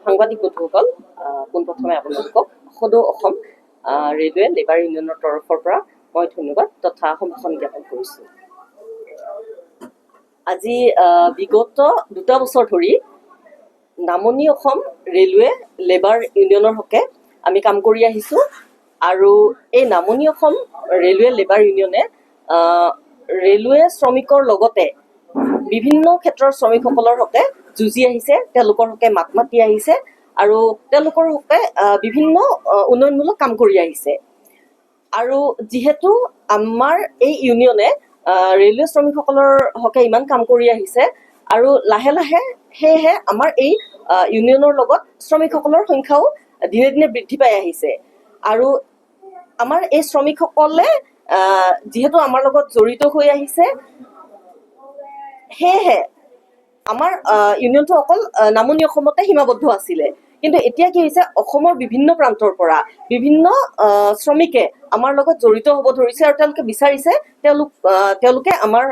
সাংবাদিক বন্ধুসকল, পোনপ্ৰথমে আপোনালোকক সদৌ অসম ৰেলৱে লেবাৰ ইউনিয়নৰ তৰফৰ পৰা মই ধন্যবাদ তথা সম্ভাষণ জ্ঞাপন কৰিছোঁ। আজি বিগত 2 বছৰ ধৰি নামনি অসম ৰেলৱে লেবাৰ ইউনিয়নৰ হকে আমি কাম কৰি আহিছোঁ আৰু এই নামনি অসম ৰেলৱে লেবাৰ ইউনিয়নে ৰেলৱে শ্ৰমিকৰ লগতে বিভিন্ন ক্ষেত্ৰৰ শ্ৰমিকসকলৰ হকে যুঁজি আহিছে, তেওঁলোকৰ হকে মাত মাতি আহিছে আৰু তেওঁলোকৰ হকে বিভিন্ন উন্নয়নমূলক কাম কৰি আহিছে। আৰু যিহেতু আমাৰ এই ইউনিয়নে ৰেলৱে শ্ৰমিকসকলৰ হকে ইমান কাম কৰি আহিছে আৰু লাহে লাহে সেয়েহে আমাৰ এই ইউনিয়নৰ লগত শ্ৰমিকসকলৰ সংখ্যাও দিনে দিনে বৃদ্ধি পাই আহিছে। আৰু আমাৰ এই শ্ৰমিকসকলে যিহেতু আমাৰ লগত জড়িত হৈ আহিছে, সেয়েহে আমাৰ ইউনিয়নটো অকল নামনি অসমতে সীমাবদ্ধ আছিলে। কিন্তু এতিয়া কি হৈছে, অসমৰ বিভিন্ন প্ৰান্তৰ পৰা বিভিন্ন শ্ৰমিকে আমাৰ লগত জড়িত হ'ব ধৰিছে আৰু তেওঁলোকে বিচাৰিছে তেওঁলোকে আমাৰ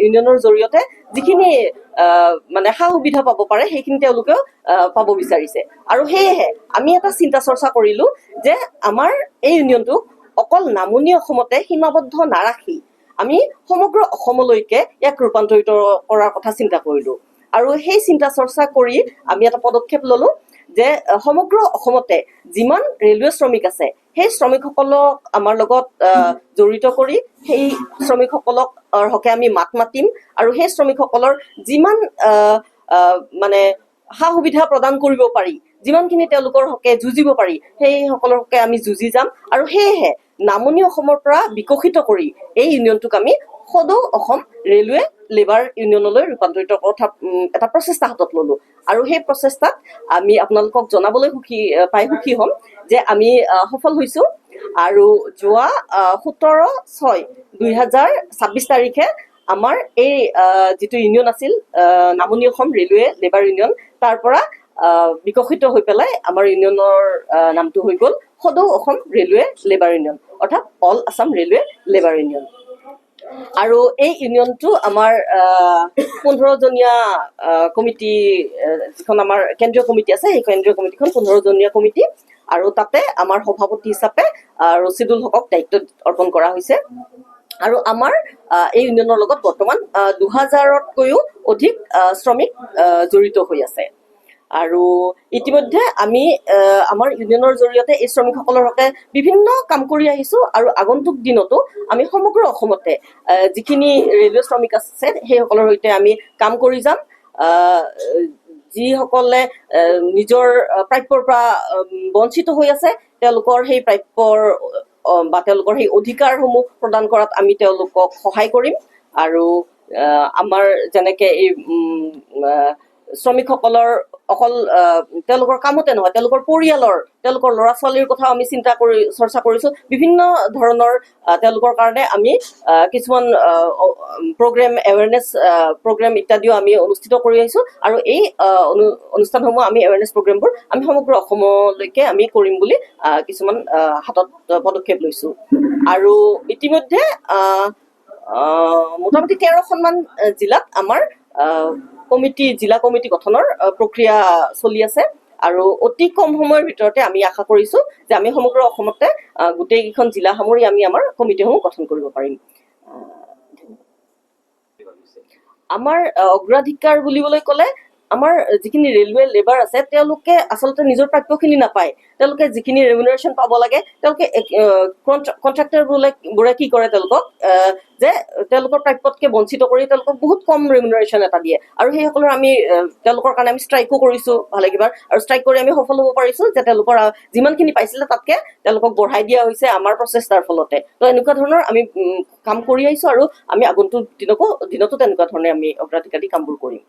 ইউনিয়নৰ জৰিয়তে যিখিনি মানে সা সুবিধা পাব পাৰে সেইখিনি তেওঁলোকেও পাব বিচাৰিছে। আৰু সেয়েহে আমি এটা চিন্তা চৰ্চা কৰিলোঁ যে আমাৰ এই ইউনিয়নটোক অকল নামনি অসমতে সীমাবদ্ধ নাৰাখি আমি সমগ্ৰ অসমলৈকে ইয়াক ৰূপান্তৰিত কৰাৰ কথা চিন্তা কৰিলোঁ। আৰু সেই চিন্তা চৰ্চা কৰি আমি এটা পদক্ষেপ ল'লোঁ যে সমগ্ৰ অসমতে যিমান ৰেলৱে শ্ৰমিক আছে সেই শ্ৰমিকসকলক আমাৰ লগত জড়িত কৰি সেই শ্ৰমিকসকলক হকে আমি মাত মাতিম আৰু সেই শ্ৰমিকসকলৰ যিমান মানে সা সুবিধা প্ৰদান কৰিব পাৰি, যিমানখিনি তেওঁলোকৰ হকে যুঁজিব পাৰি সেই সকলৰ হকে আমি যুঁজি যাম। আৰু সেয়েহে নামনি অসমৰ পৰা বিকশিত কৰি এই ইউনিয়নটোক আমি সদৌ অসম ৰেলৱে লেবাৰ ইউনিয়নলৈ ৰূপান্তৰিত কথা এটা প্ৰচেষ্টা হাতত ল'লোঁ। আৰু সেই প্ৰচেষ্টাত আমি আপোনালোকক জনাবলৈ সুখী হ'ম যে আমি সফল হৈছোঁ। আৰু যোৱা 17/6/2026 তাৰিখে আমাৰ এই যিটো ইউনিয়ন আছিল নামনি অসম ৰেলৱে লেবাৰ ইউনিয়ন, তাৰ পৰা বিকশিত হৈ পেলাই আমাৰ ইউনিয়নৰ নামটো হৈ গ'ল সদৌ অসম ৰেলৱে লেবাৰ ইউনিয়ন, অৰ্থাৎ all Assam railway labour union. আৰু এই ইউনিয়নটো আমাৰ 15জনীয়া কমিটি, যিখন আমাৰ কেন্দ্ৰীয় কমিটি আছে সেই কেন্দ্ৰীয় কমিটিখন 15জনীয়া কমিটি, আৰু তাতে আমাৰ সভাপতি হিচাপে ৰচিদুল হকক দায়িত্ব অৰ্পণ কৰা হৈছে। আৰু আমাৰ এই ইউনিয়নৰ লগত বৰ্তমান 2000তকৈও অধিক শ্ৰমিক জড়িত হৈ আছে। আৰু ইতিমধ্যে আমি আমাৰ ইউনিয়নৰ জৰিয়তে এই শ্ৰমিকসকলৰ হকে বিভিন্ন কাম কৰি আহিছোঁ আৰু আগন্তুক দিনতো আমি সমগ্ৰ অসমতে যিখিনি ৰেলৱে শ্ৰমিক আছে সেইসকলৰ সৈতে আমি কাম কৰি যাম। যিসকলে নিজৰ প্ৰাপ্যৰ পৰা বঞ্চিত হৈ আছে তেওঁলোকৰ সেই প্ৰাপ্যৰ বা তেওঁলোকৰ সেই অধিকাৰসমূহ প্ৰদান কৰাত আমি তেওঁলোকক সহায় কৰিম। আৰু আমাৰ যেনেকে এই শ্ৰমিকসকলৰ অকল তেওঁলোকৰ কামতে নহয়, তেওঁলোকৰ পৰিয়ালৰ, তেওঁলোকৰ ল'ৰা ছোৱালীৰ কথাও আমি চৰ্চা কৰিছোঁ। বিভিন্ন ধৰণৰ তেওঁলোকৰ কাৰণে আমি কিছুমান প্ৰগ্ৰেম, এৱেৰনেছ প্ৰগ্ৰেম ইত্যাদিও আমি অনুষ্ঠিত কৰি আহিছোঁ। আৰু এই অনুষ্ঠানসমূহ আমি এৱেৰনেছ প্ৰগ্ৰেমবোৰ আমি সমগ্ৰ অসমলৈকে আমি কৰিম বুলি কিছুমান হাতত পদক্ষেপ লৈছোঁ। আৰু ইতিমধ্যে মোটামুটি 13খনমান জিলাত আমাৰ জিলা কমিটি গঠনৰ প্ৰক্ৰিয়া চলি আছে। আৰু অতি কম সময়ৰ ভিতৰতে আমি আশা কৰিছোঁ যে আমি সমগ্ৰ অসমতে গোটেইকেইখন জিলা সামৰি আমি আমাৰ কমিটিসমূহ গঠন কৰিব পাৰিম। আমাৰ অগ্ৰাধিকাৰ বুলিবলৈ ক'লে আমাৰ যিখিনি ৰেলৱে লেবাৰ আছে তেওঁলোকে আচলতে নিজৰ প্ৰাপ্যখিনি নাপায়। তেওঁলোকে যিখিনি ৰেমুনাৰেশ্যন পাব লাগে তেওঁলোকে কণ্ট্ৰেক্টৰবোৰে কি কৰে, যে তেওঁলোকৰ প্ৰাপ্যতকৈ বঞ্চিত কৰি তেওঁলোকক বহুত কম ৰেমুনাৰেশ্যন এটা দিয়ে। আৰু সেইসকলৰ আমি তেওঁলোকৰ কাৰণে আমি ষ্ট্ৰাইকো কৰিছোঁ ভালেকেইবাৰ, আৰু ষ্ট্ৰাইক কৰি আমি সফল হ'ব পাৰিছোঁ যে তেওঁলোকৰ যিমানখিনি পাইছিলে তাতকৈ তেওঁলোকক বঢ়াই দিয়া হৈছে আমাৰ প্ৰচেষ্টাৰ ফলতে। তো এনেকুৱা ধৰণৰ আমি কাম কৰি আহিছোঁ আৰু আমি আগন্তুক দিনতো তেনেকুৱা ধৰণে আমি অগ্ৰাধিকাৰ দি কামবোৰ কৰিম।